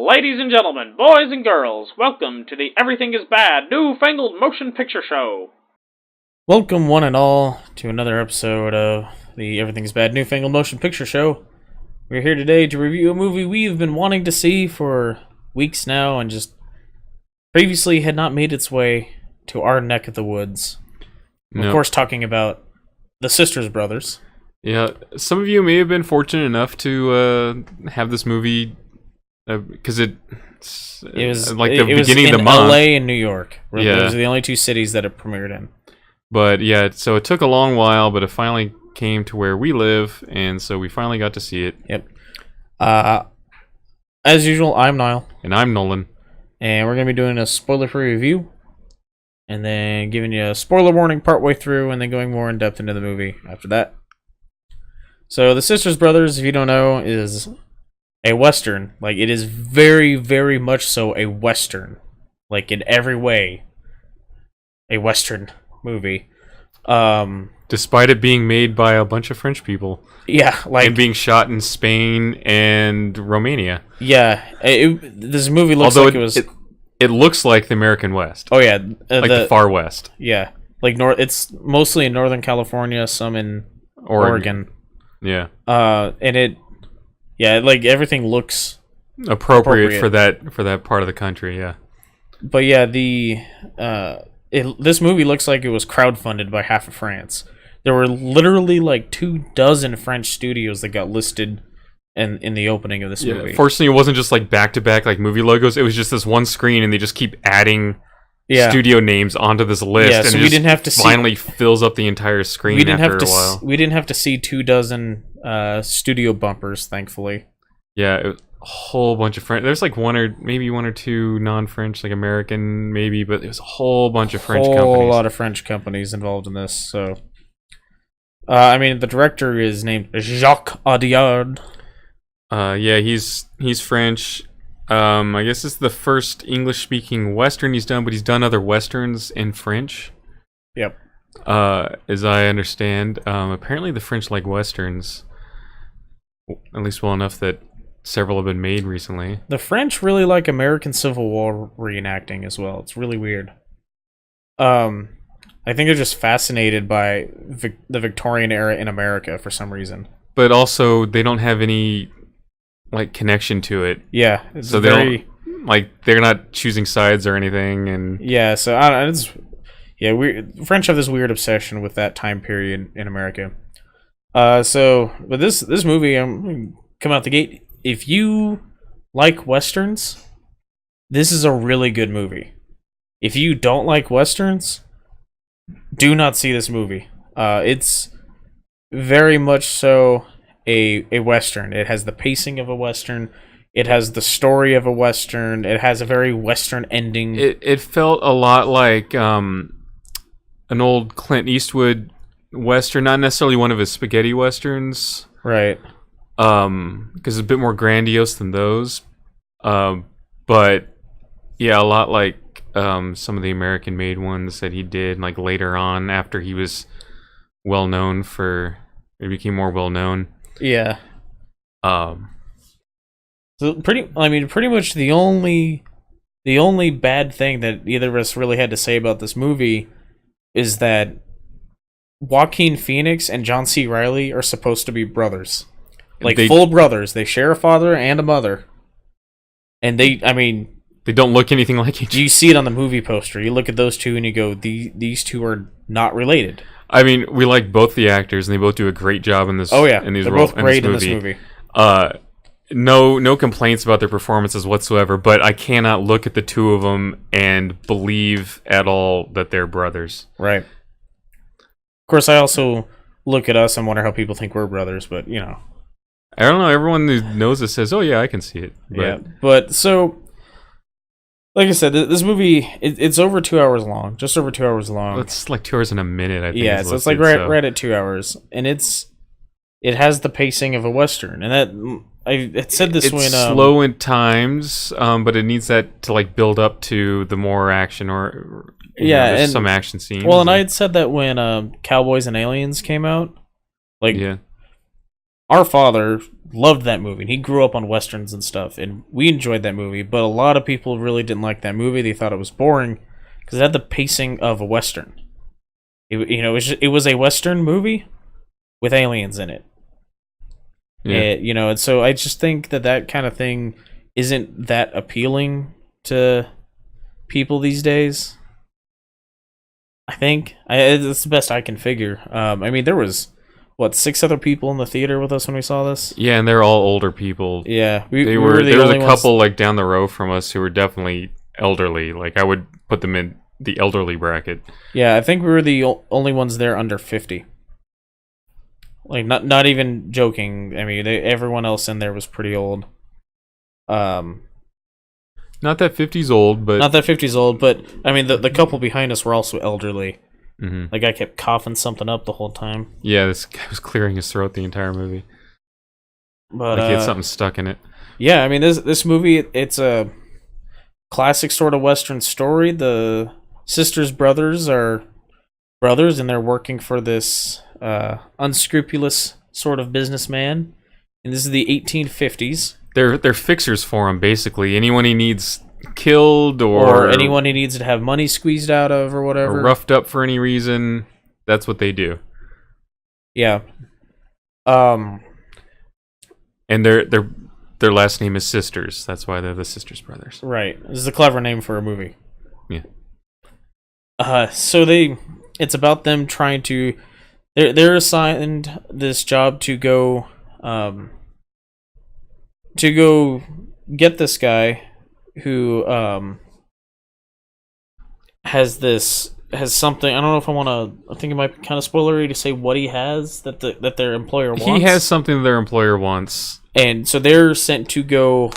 Ladies and gentlemen, boys and girls, welcome to the Everything is Bad New Fangled Motion Picture Show. Welcome, one and all, to another episode of the Everything is Bad Newfangled Motion Picture Show. We're here today to review a movie we've been wanting to see for weeks now and just previously had not made its way to our neck of the woods. Nope. Of course, talking about The Sisters Brothers. Yeah, some of you may have been fortunate enough to have this movie because it was like the beginning of the month. LA and New York. Those are the only two cities that it premiered in. But yeah, so it took a long while, but it finally came to where we live, and so we finally got to see it. Yep. As usual, I'm Niall. And I'm Nolan. And we're going to be doing a spoiler-free review, and then giving you a spoiler warning partway through, and then going more in depth into the movie after that. So, The Sisters Brothers, if you don't know, is a Western. Like, it is very, very much so a Western. Like, in every way, a Western movie. Despite it being made by a bunch of French people. Yeah, like... And being shot in Spain and Romania. Yeah, this movie looks like it was... It looks like the American West. Oh, yeah. Like the far West. Yeah. Like, it's mostly in Northern California, some in Oregon. Yeah. And it... Yeah, like, everything looks... Appropriate for that part of the country, yeah. But yeah, this movie looks like it was crowdfunded by half of France. There were literally like 24 French studios that got listed in the opening of this movie. Fortunately, it wasn't just like back-to-back like movie logos. It was just this one screen, and they just keep adding studio names onto this list. Yeah, so and we didn't have to finally fills up the entire screen after a while. We didn't have to see 24 studio bumpers, thankfully. Yeah, it was a whole bunch of French. There's like one or two non-French, like American maybe, but it was a whole bunch of French companies. A whole lot of French companies involved in this. So, I mean, the director is named Jacques Audiard. Yeah, he's French. I guess it's the first English-speaking Western he's done, but he's done other Westerns in French. Yep. As I understand, apparently the French like Westerns, at least well enough that several have been made recently. The French really like American Civil War reenacting as well. It's really weird. I think they're just fascinated by the Victorian era in America for some reason. But also, they don't have any like connection to it. Yeah, so they're not choosing sides or anything. And yeah, so French have this weird obsession with that time period in America. But this movie, come out the gate. If you like Westerns, this is a really good movie. If you don't like Westerns, do not see this movie. It's very much so a Western. It has the pacing of a Western. It has the story of a Western. It has a very Western ending. It felt a lot like an old Clint Eastwood Western, not necessarily one of his spaghetti Westerns. Right. Because it's a bit more grandiose than those. But yeah, a lot like some of the American-made ones that he did, like later on after he was became more well-known. Yeah. So pretty much the only bad thing that either of us really had to say about this movie is that Joaquin Phoenix and John C. Reilly are supposed to be brothers. Like, full brothers. They share a father and a mother. And they don't look anything like each other. You see it on the movie poster. You look at those two and you go, these two are not related. I mean, we like both the actors, and they both do a great job in this. Oh yeah, they're both great in this movie. No complaints about their performances whatsoever. But I cannot look at the two of them and believe at all that they're brothers. Right. Of course, I also look at us and wonder how people think we're brothers. But you know, I don't know. Everyone who knows this says, "Oh yeah, I can see it." But, yeah, but so. Like I said, this movie, it's over 2 hours long. Just over 2 hours long. It's like 2 hours and a minute, I think. Yeah, so it's like right at 2 hours. And it has the pacing of a Western. And that, I said this when... It's slow in times, but it needs that to like build up to the more action or there's some action scenes. Well, and I had said that when Cowboys and Aliens came out. Like, yeah. our father loved that movie. And he grew up on westerns and stuff, and we enjoyed that movie. But a lot of people really didn't like that movie. They thought it was boring because it had the pacing of a western. It was a western movie with aliens in it. Yeah. And so I just think that kind of thing isn't that appealing to people these days. I think it's the best I can figure. There was 6 other people in the theater with us when we saw this. Yeah, and they're all older people. Yeah, there was a couple like down the row from us who were definitely elderly. Like I would put them in the elderly bracket. Yeah, I think we were the only ones there under 50. Like not even joking. I mean, everyone else in there was pretty old. Not that 50's old, but not that 50's old, but I mean the couple behind us were also elderly. Mm-hmm. Like I kept coughing something up the whole time. Yeah, this guy was clearing his throat the entire movie. But like he had something stuck in it. Yeah, I mean this movie, it's a classic sort of western story. The sisters brothers are brothers, and they're working for this unscrupulous sort of businessman. And this is the 1850s. They're fixers for him, basically. Anyone he needs killed or anyone he needs to have money squeezed out of or whatever. Or roughed up for any reason, that's what they do. Yeah. And their last name is Sisters. That's why they're the Sisters Brothers. Right. This is a clever name for a movie. Yeah. So it's about them trying to they're assigned this job to go get this guy who has something. I don't know if I think it might be kind of spoilery to say what he has that their employer wants. He has something their employer wants. And so they're sent to go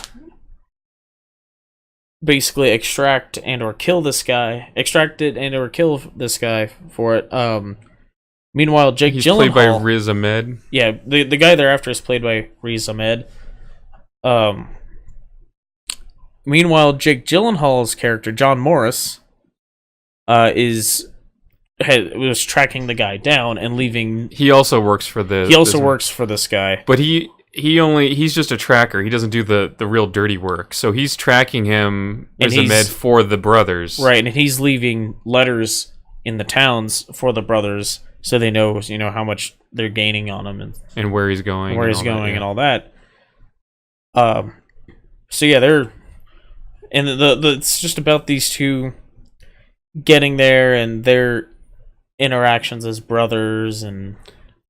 basically extract and or kill this guy for it. Meanwhile, Jake Gyllenhaal... He's played by Riz Ahmed. Yeah, the guy thereafter is played by Riz Ahmed. Meanwhile, Jake Gyllenhaal's character, John Morris, was tracking the guy down and leaving... He also works for works for this guy. But he's just a tracker. He doesn't do the real dirty work. So he's tracking him, Riz Ahmed, for the brothers. Right, and he's leaving letters in the towns for the brothers, so they know, how much they're gaining on him and where he's going, and all that. So yeah, it's just about these two getting there and their interactions as brothers and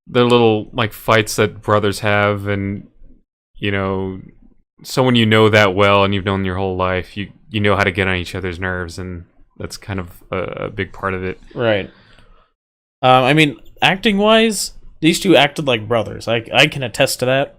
the little like fights that brothers have, and someone that well and you've known your whole life, you know how to get on each other's nerves, and that's kind of a big part of it. Right. Acting wise, these two acted like brothers. I can attest to that.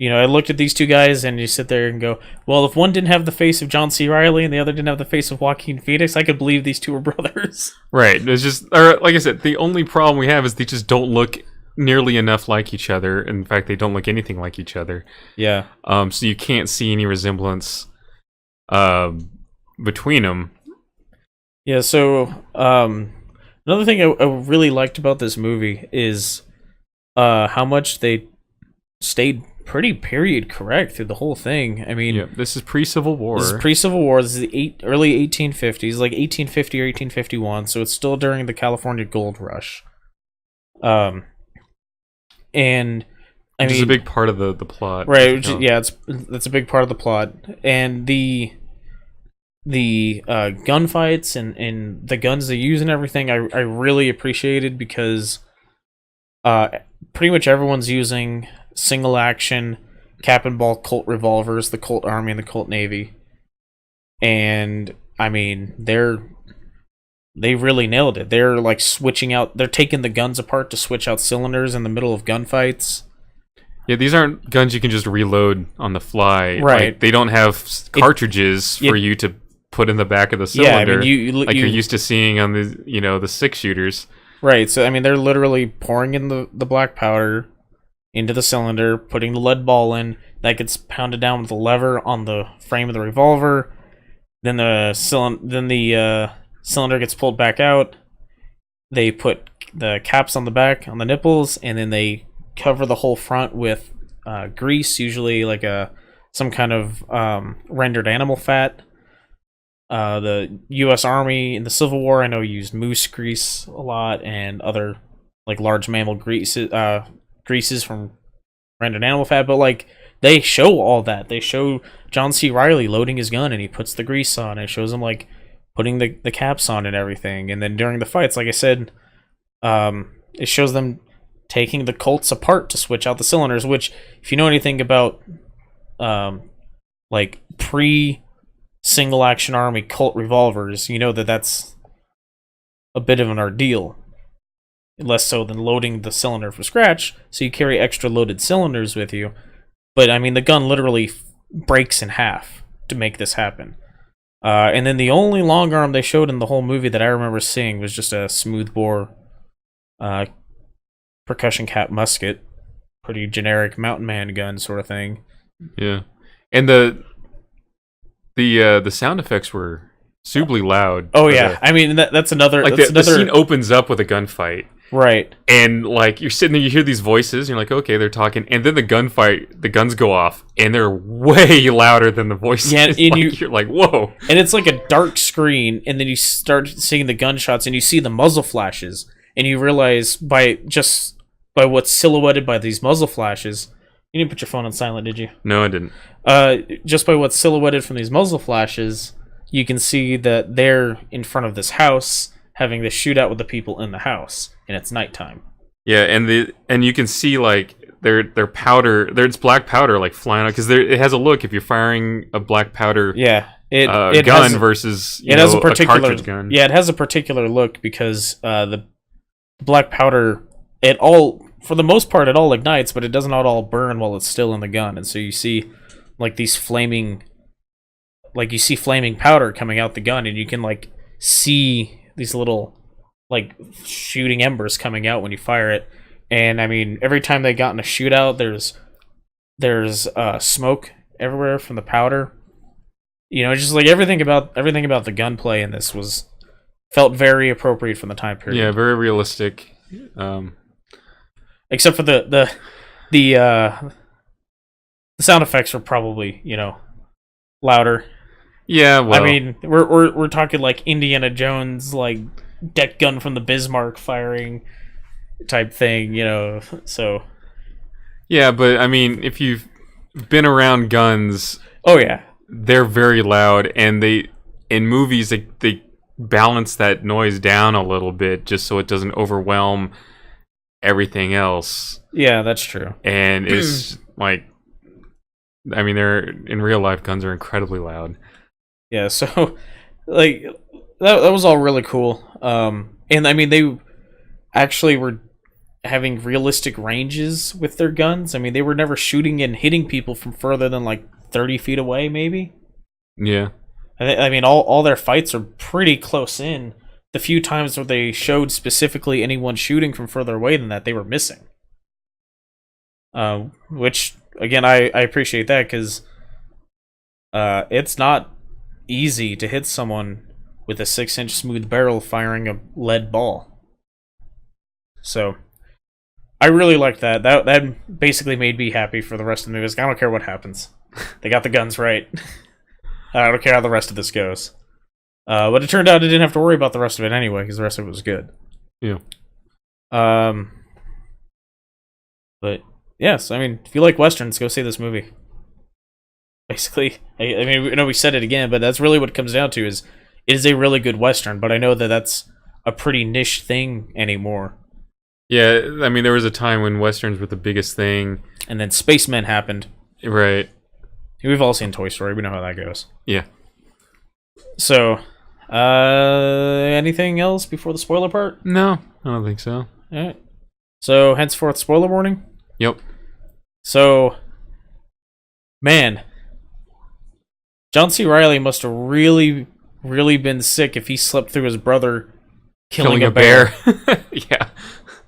I looked at these two guys and you sit there and go, well, if one didn't have the face of John C. Reilly and the other didn't have the face of Joaquin Phoenix, I could believe these two were brothers. Right. It's just, like I said, the only problem we have is they just don't look nearly enough like each other. In fact, they don't look anything like each other. Yeah. So you can't see any resemblance between them. Yeah, so another thing I really liked about this movie is how much they stayed pretty period correct through the whole thing. This is pre-Civil War. This is pre-Civil War. This is the early 1850s, like 1850 or 1851. So it's still during the California Gold Rush. And which is a big part of the plot, right? That's a big part of the plot, and the gunfights and the guns they use and everything. I really appreciated because pretty much everyone's using single action cap and ball Colt revolvers, the Colt Army and the Colt Navy, and they really nailed it. They're like switching out. They're taking the guns apart to switch out cylinders in the middle of gunfights. Yeah, these aren't guns you can just reload on the fly. Right. Like, they don't have cartridges for you to put in the back of the cylinder. Yeah, you're used to seeing on the the 6-shooters. Right. So they're literally pouring in the black powder into the cylinder, putting the lead ball in. That gets pounded down with a lever on the frame of the revolver. Then the cylinder gets pulled back out. They put the caps on the back on the nipples, and then they cover the whole front with grease, usually like some kind of rendered animal fat. The U.S. Army in the Civil War, I know, used moose grease a lot and other like large mammal greases from rendered animal fat. But like they show all that. They show John C. Reilly loading his gun and he puts the grease on. It shows him like putting the caps on and everything. And then during the fights, like I said, it shows them taking the Colts apart to switch out the cylinders. Which, if you know anything about like single action army Colt revolvers, you know that's a bit of an ordeal. Less so than loading the cylinder from scratch, so you carry extra loaded cylinders with you. But I mean, the gun literally breaks in half to make this happen. And then the only long arm they showed in the whole movie that I remember seeing was just a smoothbore percussion cap musket. Pretty generic mountain man gun sort of thing. Yeah. And the sound effects were suitably loud. Oh yeah, I mean that's another. Like that's the scene opens up with a gunfight, right? And like you're sitting there, you hear these voices, and you're like, okay, they're talking, and then the guns go off, and they're way louder than the voices. Yeah, and you're like, whoa! And it's like a dark screen, and then you start seeing the gunshots, and you see the muzzle flashes, and you realize by what's silhouetted by these muzzle flashes. You didn't put your phone on silent, did you? No, I didn't. Just by what's silhouetted from these muzzle flashes, you can see that they're in front of this house having this shootout with the people in the house, and it's nighttime. Yeah, and you can see like their powder, it's black powder like flying out because it has a look if you're firing a black powder it gun versus a cartridge gun. Yeah, it has a particular look because the black powder for the most part, it all ignites, but it does not all burn while it's still in the gun. And so you see, like, flaming powder coming out the gun, and you can, like, see these little, like, shooting embers coming out when you fire it. And, I mean, every time they got in a shootout, there's smoke everywhere from the powder. You know, just, like, everything about the gunplay in this felt very appropriate from the time period. Yeah, very realistic. Except for the sound effects were probably, louder. Yeah, well, I mean, we're talking like Indiana Jones, like deck gun from the Bismarck firing type thing, So yeah, but I mean, if you've been around guns, oh yeah, they're very loud, and in movies they balance that noise down a little bit just so it doesn't overwhelm everything else. Yeah, that's true. And it's like, I mean, in real life, guns are incredibly loud. Yeah, so like that was all really cool. And I mean, they actually were having realistic ranges with their guns. I mean, they were never shooting and hitting people from further than like 30 feet away, maybe. Yeah. I mean, all their fights are pretty close in. The few times where they showed specifically anyone shooting from further away than that, they were missing. Which, again, I appreciate that, because it's not easy to hit someone with a 6-inch smooth barrel firing a lead ball. So, I really liked that. That basically made me happy for the rest of the movie. I don't care what happens. They got the guns right. I don't care how the rest of this goes. But it turned out I didn't have to worry about the rest of it anyway, because the rest of it was good. Yeah. But yes, I mean, if you like westerns, go see this movie. Basically, I mean, I know we said it again, but that's really what it comes down to. It is a really good western, but I know that that's a pretty niche thing anymore. Yeah, I mean, there was a time when westerns were the biggest thing, and then Spacemen happened. Right. We've all seen Toy Story. We know how that goes. Yeah. So, anything else before the spoiler part? No, I don't think so. All right. So, henceforth, spoiler warning? Yep. So, man, John C. Reilly must have really, really been sick if he slept through his brother killing a bear. Yeah.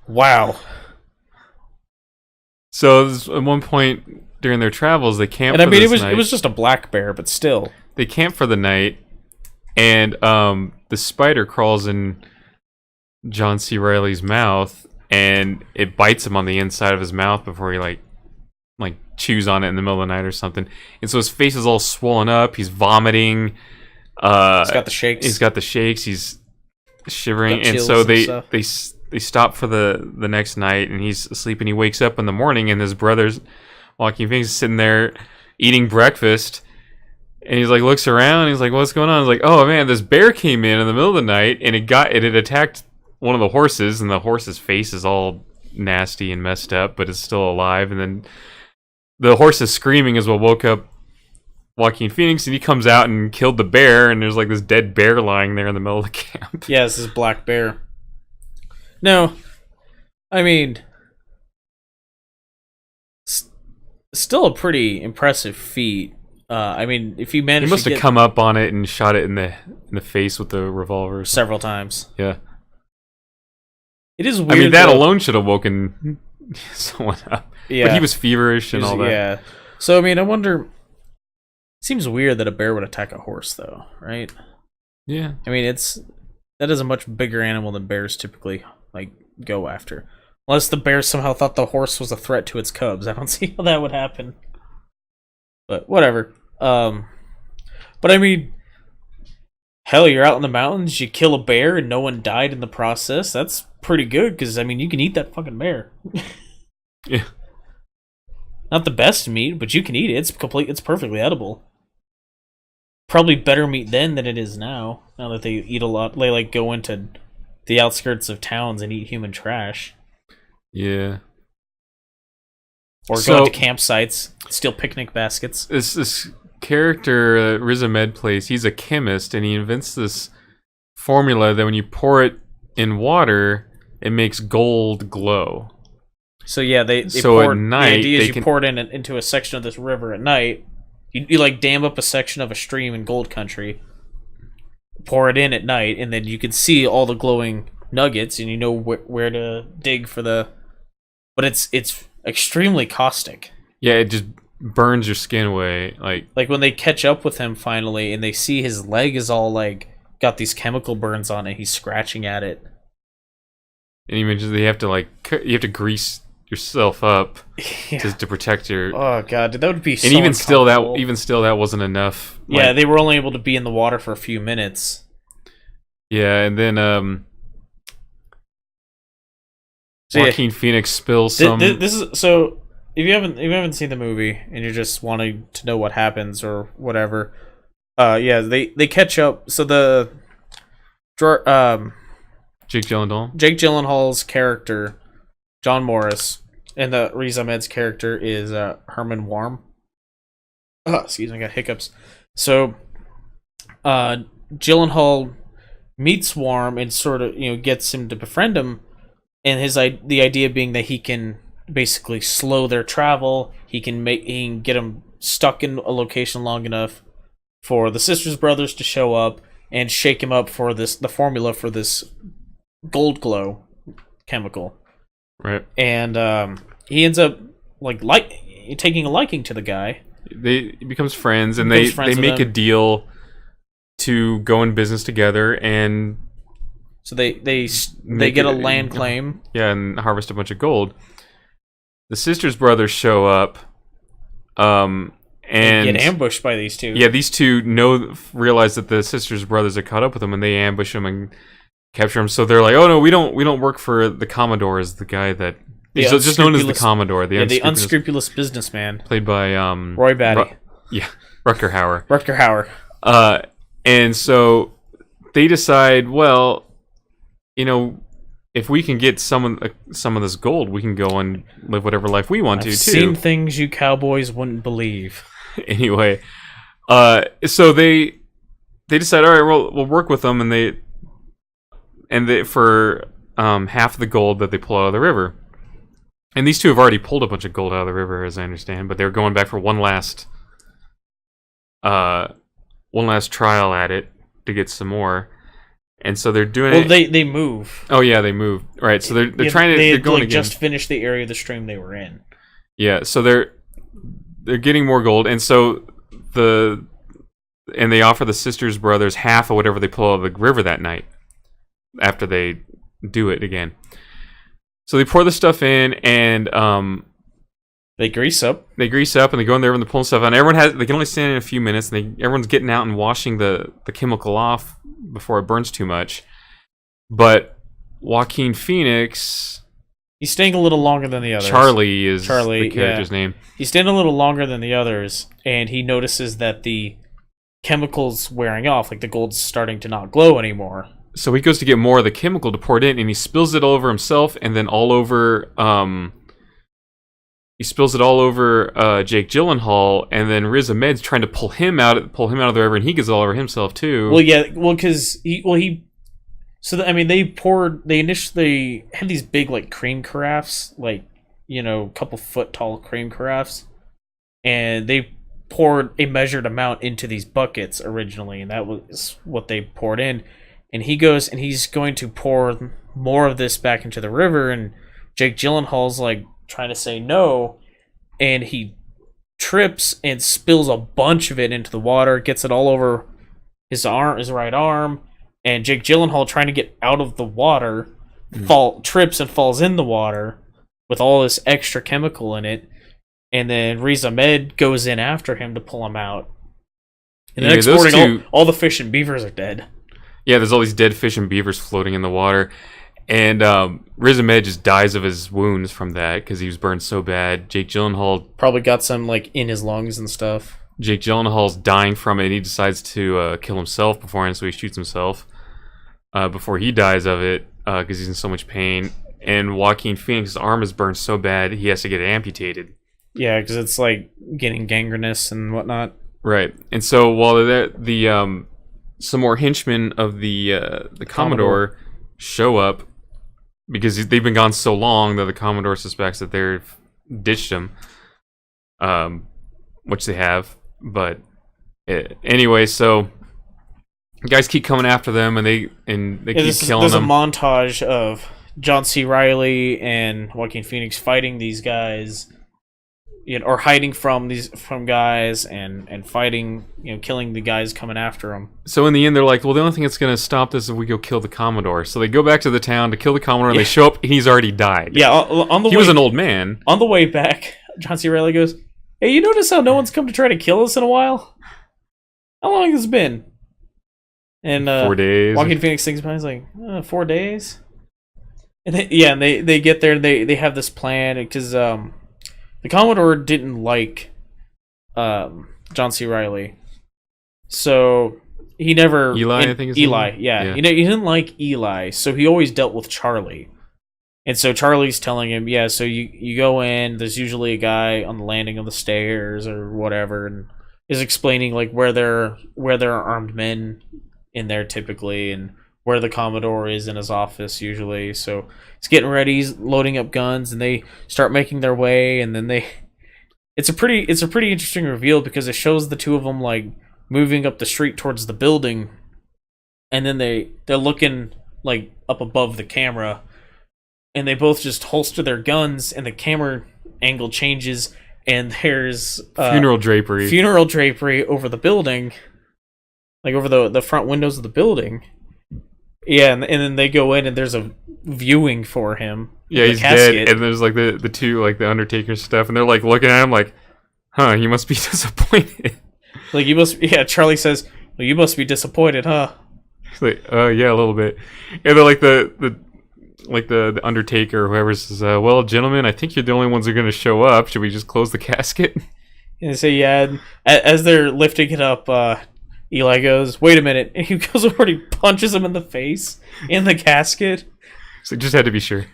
Wow. So, at one point during their travels, they camped. And I mean, it was just a black bear, but still. They camp for the night, and the spider crawls in John C. Reilly's mouth, and it bites him on the inside of his mouth before he like chews on it in the middle of the night or something. And so his face is all swollen up. He's vomiting. He's got the shakes. He's got the shakes. He's shivering, and so they stop for the next night, and he's asleep, and he wakes up in the morning, and his brother's Joaquin Phoenix is sitting there eating breakfast, and he's like looks around, and he's like, "What's going on?" He's like, "Oh man, this bear came in the middle of the night, and it attacked one of the horses, and the horse's face is all nasty and messed up, but it's still alive, and then the horse is screaming as well woke up Joaquin Phoenix, and he comes out and killed the bear, and there's like this dead bear lying there in the middle of the camp." Yeah, this is black bear. No, I mean, still a pretty impressive feat. I mean, if you managed, he must have come up on it and shot it in the face with the revolver several times. Yeah, it is weird. I mean, that alone should have woken someone up. Yeah, but he was feverish and all that. Yeah. So I mean, I wonder. It seems weird that a bear would attack a horse, though, right? Yeah. I mean, that is a much bigger animal than bears typically go after, unless the bear somehow thought the horse was a threat to its cubs. I don't see how that would happen. But whatever. But I mean, hell, you're out in the mountains, you kill a bear, and no one died in the process. That's pretty good, because I mean, you can eat that fucking bear. Yeah. Not the best meat, but you can eat it. It's perfectly edible. Probably better meat then than it is now. Now that they eat a lot, they go into the outskirts of towns and eat human trash. Yeah. Or go to campsites, steal picnic baskets. This character Riz Ahmed plays, he's a chemist, and he invents this formula that when you pour it in water, it makes gold glow. So yeah, they so pour, at night, the idea is you pour it into a section of this river at night. You dam up a section of a stream in Gold Country, pour it in at night, and then you can see all the glowing nuggets, and you know where to dig for the. But it's extremely caustic. Yeah, it just burns your skin away. Like when they catch up with him finally, and they see his leg is all got these chemical burns on it. He's scratching at it. And you mentioned you have to grease yourself up yeah. to protect your. Oh god, that would be. So and even still, that wasn't enough. Yeah, they were only able to be in the water for a few minutes. Yeah, and then Joaquin Phoenix spills some. This is so. If you haven't seen the movie and you're just wanting to know what happens or whatever, yeah, they catch up. So Jake Gyllenhaal's character, John Morris, and the Riz Ahmed's character is Herman Warm. Oh, excuse me, I got hiccups. So, Gyllenhaal meets Warm and sort of gets him to befriend him, and the idea being that he can basically slow their travel. He can get them stuck in a location long enough for the Sisters Brothers to show up and shake him up for the formula for this gold glow chemical. Right. And he ends up taking a liking to the guy. He becomes friends, and they make a deal to go in business together, and so they get a land claim. Yeah, and harvest a bunch of gold. The Sisters Brothers show up, and get ambushed by these two. Yeah, these two realize that the Sisters Brothers are caught up with them, and they ambush them and capture him. So they're like, "Oh no, we don't work for the Commodore." Is the guy that he's just known as the Commodore, the unscrupulous businessman, played by Roy Batty. Rutger Hauer. Rutger Hauer. And so they decide, well, if we can get some of this gold, we can go and live whatever life we want to, too. I've seen things you cowboys wouldn't believe. Anyway, so they decide, all right, we'll work with them, and they for half the gold that they pull out of the river. And these two have already pulled a bunch of gold out of the river, as I understand, but they're going back for one last trial at it to get some more. And so they're doing it. Well, they move. Oh yeah, they move. Right. So they're trying to. They're going again. Just finished the area of the stream they were in. Yeah. So they're getting more gold, and so they offer the Sisters Brothers half of whatever they pull out of the river that night. After they do it again, So they pour the stuff in, and They grease up. and they go in there and they're pulling stuff out. And they can only stand in a few minutes, and everyone's getting out and washing the chemical off before it burns too much. But Joaquin Phoenix, He's staying a little longer than the others. Charlie is the character's name. He's staying a little longer than the others, and he notices that the chemical's wearing off, like the gold's starting to not glow anymore. So he goes to get more of the chemical to pour it in, and he spills it all over himself, and then all over Jake Gyllenhaal, and then Riz Ahmed's trying to pull him out of the river, and he gets it all over himself too. Well, yeah, because they initially had these big like cream carafes, like, you know, couple foot tall cream carafes, and they poured a measured amount into these buckets originally, and that was what they poured in. And he goes and he's going to pour more of this back into the river, and Jake Gyllenhaal's like trying to say no, and he trips and spills a bunch of it into the water, gets it all over his right arm, and Jake Gyllenhaal, trying to get out of the water, trips and falls in the water with all this extra chemical in it, and then Riz Ahmed goes in after him to pull him out. And the next morning, all the fish and beavers are dead. Yeah, there's all these dead fish and beavers floating in the water. And Riz Ahmed just dies of his wounds from that because he was burned so bad. Jake Gyllenhaal probably got some like in his lungs and stuff. Jake Gyllenhaal's dying from it, and he decides to kill himself beforehand, so he shoots himself before he dies of it because he's in so much pain. And Joaquin Phoenix's arm is burned so bad he has to get it amputated. Yeah, because it's like getting gangrenous and whatnot. Right. And so while some more henchmen of the Commodore show up, because they've been gone so long that the Commodore suspects that they've ditched him, which they have. But anyway, so guys keep coming after them, and they keep killing them. There's a montage of John C. Reilly and Joaquin Phoenix fighting these guys, you know, or hiding from guys and fighting, you know, killing the guys coming after them. So in the end, they're like, well, the only thing that's going to stop this is if we go kill the Commodore. So they go back to the town to kill the Commodore, and they show up, and he's already died. Yeah, he was an old man. On the way back, John C. Reilly goes, "Hey, you notice how no one's come to try to kill us in a while? How long has it been?" And 4 days. Joaquin Phoenix thinks about it, he's like, 4 days? And they get there, and they have this plan, because the Commodore didn't like John C. Reilly. So he never... Eli, I think is Eli, yeah. He didn't like Eli, so he always dealt with Charlie. And so Charlie's telling him, yeah, so you go in, there's usually a guy on the landing of the stairs or whatever, and is explaining like where there are armed men in there typically, and where the Commodore is in his office usually. So he's getting ready, he's loading up guns, and they start making their way, and then it's a pretty interesting reveal, because it shows the two of them like moving up the street towards the building, and then they're looking like up above the camera, and they both just holster their guns, and the camera angle changes, and there's funeral drapery over the building, like over the front windows of the building. Yeah, and then they go in, and there's a viewing for him. Yeah, he's dead, and there's like the two, like the Undertaker stuff, and they're like looking at him like, huh, you must be disappointed. Like, you must... Yeah, Charlie says, well, you must be disappointed, huh? He's like, yeah, a little bit. And then like the Undertaker or whoever says, well, gentlemen, I think you're the only ones who are going to show up. Should we just close the casket? And they say, yeah, and as they're lifting it up, Eli goes, wait a minute. And he goes over and he punches him in the face in the casket. So just had to be sure.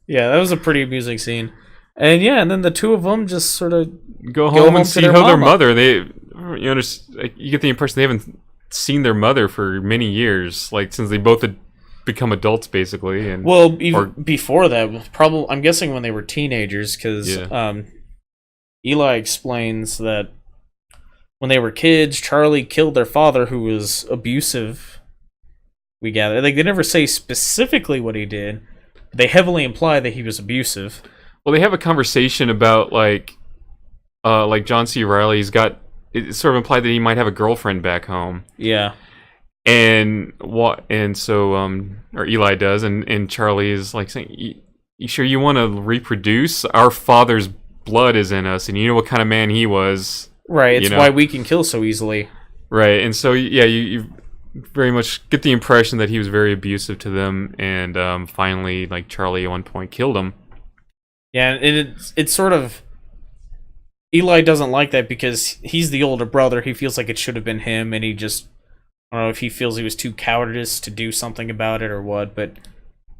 Yeah, that was a pretty amusing scene. And yeah, and then the two of them just sort of go home and see how their mother. You get the impression they haven't seen their mother for many years, like since they both had become adults, basically. And before that, probably I'm guessing when they were teenagers, because Eli explains that when they were kids, Charlie killed their father, who was abusive. We gather, like, they never say specifically what he did, but they heavily imply that he was abusive. Well, they have a conversation about like John C. Reilly's got. It's sort of implied that he might have a girlfriend back home. Yeah. And so Eli does, and Charlie is like saying, you sure you want to reproduce? Our father's blood is in us, and you know what kind of man he was. Right, it's you know? why we can kill so easily. Right, and so yeah, you very much get the impression that he was very abusive to them, and finally, like Charlie at one point killed him. Yeah, and it's sort of Eli doesn't like that because he's the older brother. He feels like it should have been him, and he just I don't know if he feels he was too cowardice to do something about it or what. But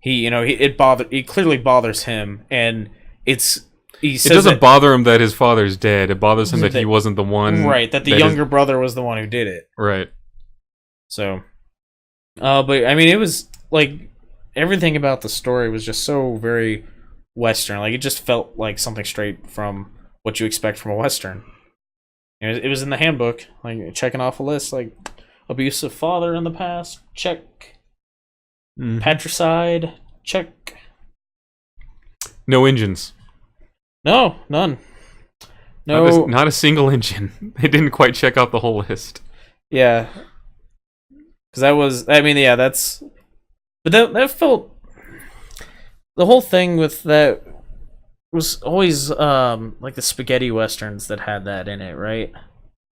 it clearly bothers him, and he says it doesn't bother him that his father's dead. It bothers him that he wasn't the one. Right, that the younger brother was the one who did it. Right. So, but I mean, it was like everything about the story was just so very Western. Like it just felt like something straight from what you expect from a Western. And it was in the handbook, like checking off a list, like abusive father in the past, check. Patricide, check. No engines. No, none. No, not a single engine. They didn't quite check out the whole list. Yeah, because that was. I mean, yeah, that's. But that felt. The whole thing with that was always like the spaghetti westerns that had that in it, right?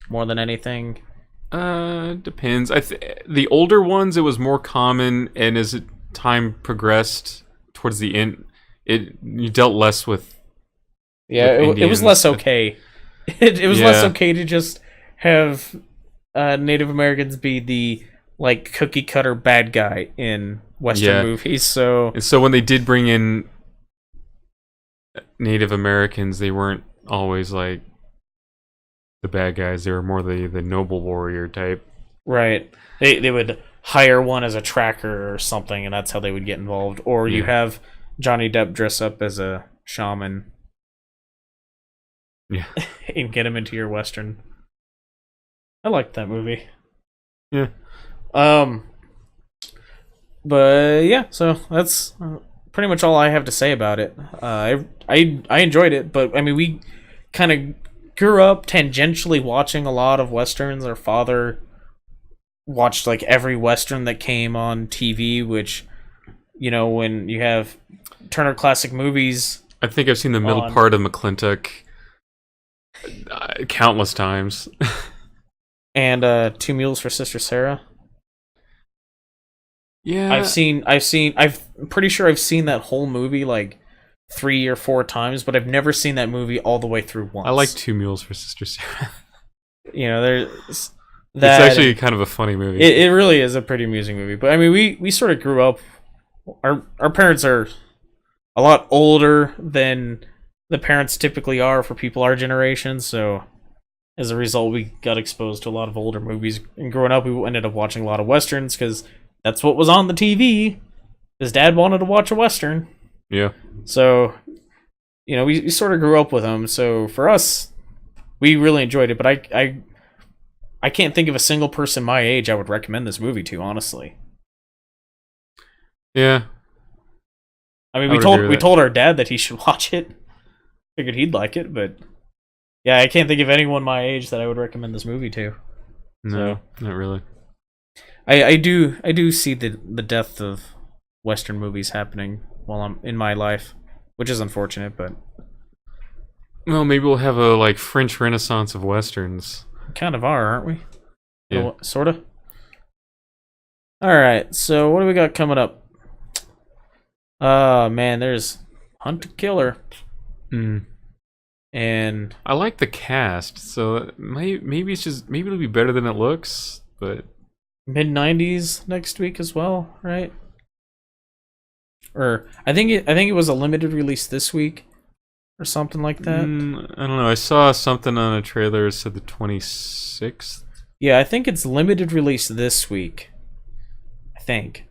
More than anything. Depends. The older ones, it was more common, and as time progressed towards the end, you dealt less with. Yeah, it was less okay. It was less okay to just have Native Americans be the like cookie cutter bad guy in Western movies. So when they did bring in Native Americans, they weren't always like the bad guys. They were more the noble warrior type. Right. They would hire one as a tracker or something, and that's how they would get involved. Or you have Johnny Depp dress up as a shaman. Yeah. And get him into your Western. I liked that movie. Yeah. But yeah, so that's pretty much all I have to say about it. I enjoyed it, but I mean, we kind of grew up tangentially watching a lot of Westerns. Our father watched like every Western that came on TV, which, you know, when you have Turner Classic Movies. I think I've seen the middle part of McClintock countless times. And Two Mules for Sister Sarah. Yeah. I'm pretty sure I've seen that whole movie like 3 or 4 times, but I've never seen that movie all the way through once. I like Two Mules for Sister Sarah. You know, there's that. It's actually kind of a funny movie. It really is a pretty amusing movie. But I mean, we sort of grew up. Our parents are a lot older than the parents typically are for people our generation, so as a result, we got exposed to a lot of older movies. And growing up, we ended up watching a lot of Westerns because that's what was on the TV. His dad wanted to watch a Western. Yeah. So, you know, we sort of grew up with them. So for us, we really enjoyed it. But I can't think of a single person my age I would recommend this movie to, honestly. Yeah. I mean, we told our dad that he should watch it. Figured he'd like it, but yeah, I can't think of anyone my age that I would recommend this movie to. No, not really. I do see the death of Western movies happening while I'm in my life, which is unfortunate, but well, maybe we'll have a like French Renaissance of Westerns. We kind of are, aren't we? Yeah. Sort of. All right, so what do we got coming up? Man, there's Hunt to Killer. And I like the cast, so maybe it'll be better than it looks, but mid-90s next week as well, right? Or I think it was a limited release this week or something like that. I don't know. I saw something on a trailer that said the 26th. Yeah, I think it's limited release this week. I think.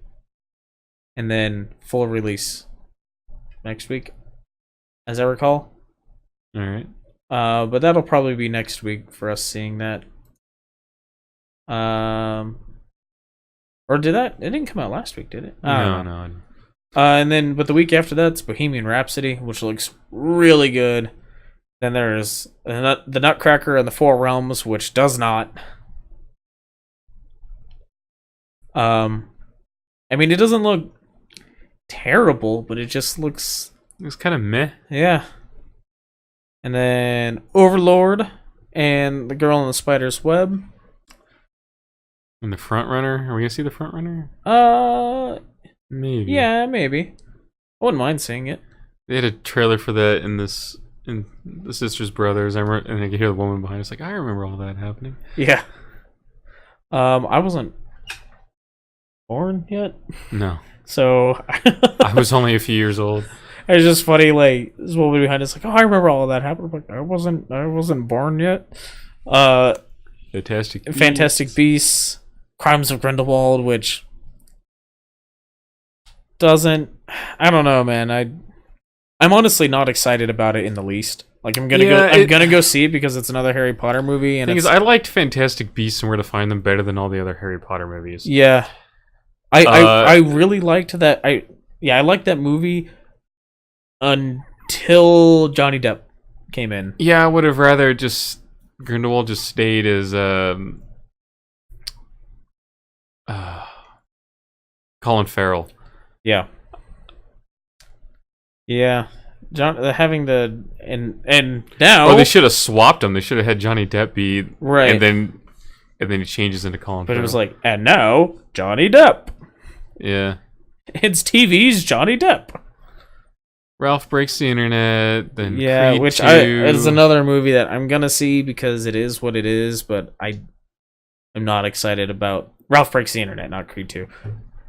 And then full release next week, as I recall. All right. But that'll probably be next week for us seeing that. Or did that? It didn't come out last week, did it? No. And then, but the week after that's Bohemian Rhapsody, which looks really good. Then there's the Nutcracker and the Four Realms, which does not. I mean, it doesn't look terrible, but it just looks was kind of meh. Yeah. And then Overlord and The Girl in the Spider's Web. And the Front Runner. Are we gonna see the Front Runner? Maybe. Yeah, maybe. I wouldn't mind seeing it. They had a trailer for that in the Sisters Brothers. I remember, and I could hear the woman behind us like, I remember all that happening. Yeah. I wasn't born yet. No. So I was only a few years old. it's just funny, like this woman behind us like, oh, I remember all of that happened. I'm like, I wasn't born yet. Fantastic Beasts, Crimes of Grindelwald, which doesn't, I don't know, man. I'm honestly not excited about it in the least. Like I'm gonna go see it because it's another Harry Potter movie. And I liked Fantastic Beasts and Where to Find Them better than all the other Harry Potter movies. Yeah, I really liked that. I liked that movie until Johnny Depp came in. Yeah, I would have rather just Grindelwald just stayed as Colin Farrell. Yeah. Yeah. Having the and now. Oh, they should have swapped him. They should have had Johnny Depp be right, and then he changes into Colin Farrell. But it was like, and now Johnny Depp. Yeah. It's TV's Johnny Depp. Ralph Breaks the Internet. Then yeah, Creed which 2. Is another movie that I'm gonna see because it is what it is. But I'm not excited about Ralph Breaks the Internet, not Creed 2.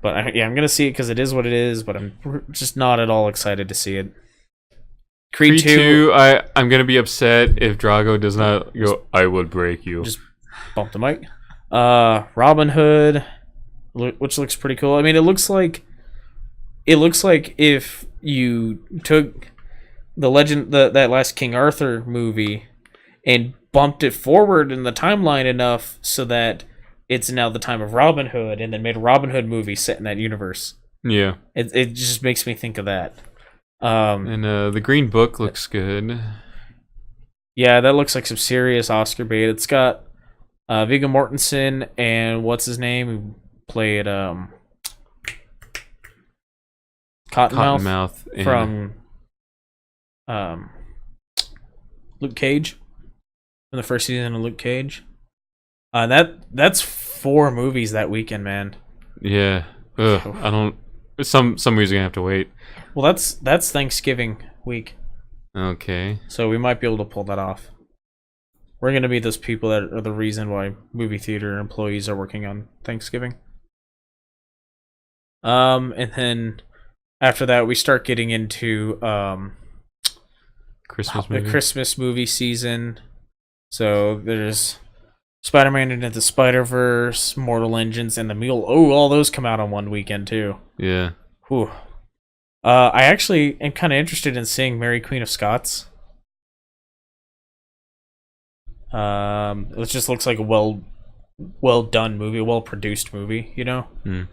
But I'm gonna see it because it is what it is. But I'm just not at all excited to see it. Creed 2, I'm gonna be upset if Drago does not go. I will break you. Just bump the mic. Robin Hood, which looks pretty cool. I mean, it looks like if you took the legend, that last King Arthur movie, and bumped it forward in the timeline enough so that it's now the time of Robin Hood, and then made a Robin Hood movie set in that universe. Yeah, it just makes me think of that. And the Green Book looks good. Yeah, that looks like some serious Oscar bait. It's got Viggo Mortensen and what's his name who played Cottonmouth from Luke Cage in the first season of Luke Cage. That's 4 movies that weekend, man. Yeah. Ugh, I don't. Some movies are gonna have to wait. Well, that's Thanksgiving week. Okay. So we might be able to pull that off. We're gonna be those people that are the reason why movie theater employees are working on Thanksgiving. And then after that we start getting into the Christmas movie season. So there's Spider-Man Into the Spider-Verse, Mortal Engines, and The Mule. Oh, all those come out on one weekend too. Yeah. Whew. I actually am kind of interested in seeing Mary Queen of Scots. It just looks like a well done movie, a well produced movie, you know? Mm.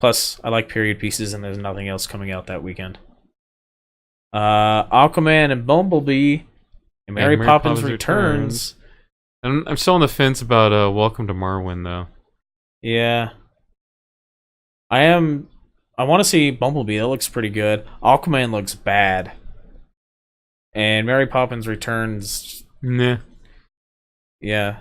Plus, I like period pieces, and there's nothing else coming out that weekend. Aquaman and Bumblebee and Mary Poppins Returns. I'm still on the fence about Welcome to Marwen, though. Yeah. I want to see Bumblebee. That looks pretty good. Aquaman looks bad. And Mary Poppins Returns. Nah. Yeah.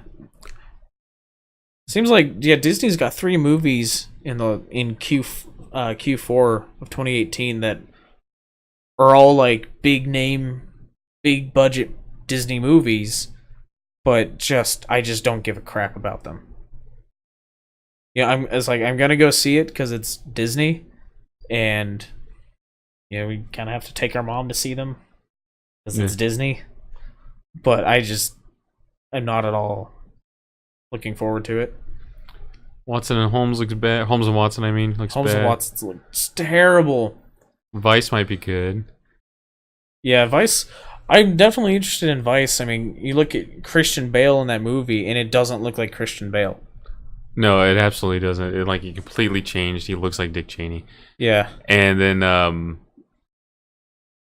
Seems like Disney's got 3 movies in Q4 of 2018 that are all like big name, big budget Disney movies, but I just don't give a crap about them. Yeah, I'm gonna go see it because it's Disney, and we kind of have to take our mom to see them because it's Disney. But I'm not at all looking forward to it. Watson and Holmes looks bad. Holmes and Watson, I mean, looks Holmes bad. and Watson looks terrible. Vice might be good. Yeah, Vice. I'm definitely interested in Vice. I mean, you look at Christian Bale in that movie, and it doesn't look like Christian Bale. No, it absolutely doesn't. He completely changed. He looks like Dick Cheney. Yeah. And then,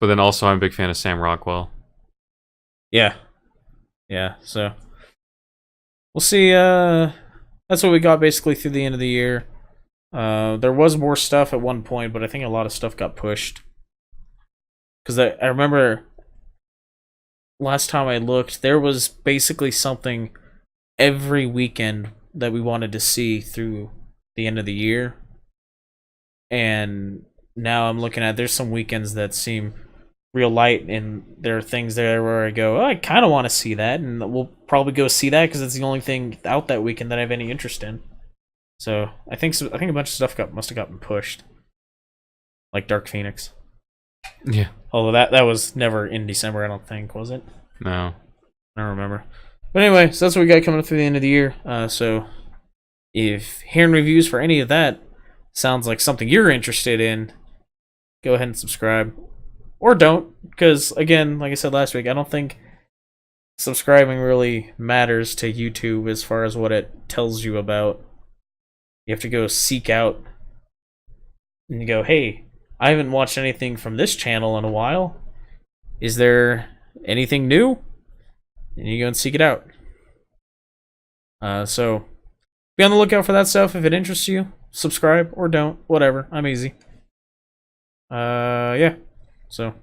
but then also I'm a big fan of Sam Rockwell. Yeah. Yeah, so we'll see. That's what we got basically through the end of the year. There was more stuff at one point, but I think a lot of stuff got pushed. Because I remember last time I looked, there was basically something every weekend that we wanted to see through the end of the year. And now I'm looking at, there's some weekends that seem real light, and there are things there where I go, oh, I kind of want to see that, and we'll probably go see that because it's the only thing out that weekend that I have any interest in. So I think a bunch of stuff must have gotten pushed, like Dark Phoenix. Yeah. Although that was never in December, I don't think, was it? No. I don't remember. But anyway, so that's what we got coming up through the end of the year. So if hearing reviews for any of that sounds like something you're interested in, go ahead and subscribe. Or don't, because again, like I said last week, I don't think subscribing really matters to YouTube as far as what it tells you about. You have to go seek out and you go, hey, I haven't watched anything from this channel in a while. Is there anything new? And you go and seek it out. So be on the lookout for that stuff. If it interests you, subscribe or don't, whatever. I'm easy. Yeah. So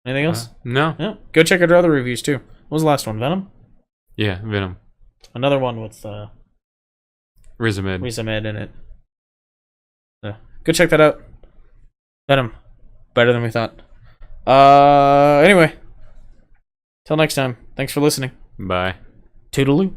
anything else? No. No. Go check out our other reviews too. What was the last one? Venom? Yeah, Venom. Another one with Riz Ahmed in it. So go check that out. Venom. Better than we thought. Anyway. Till next time. Thanks for listening. Bye. Toodaloo.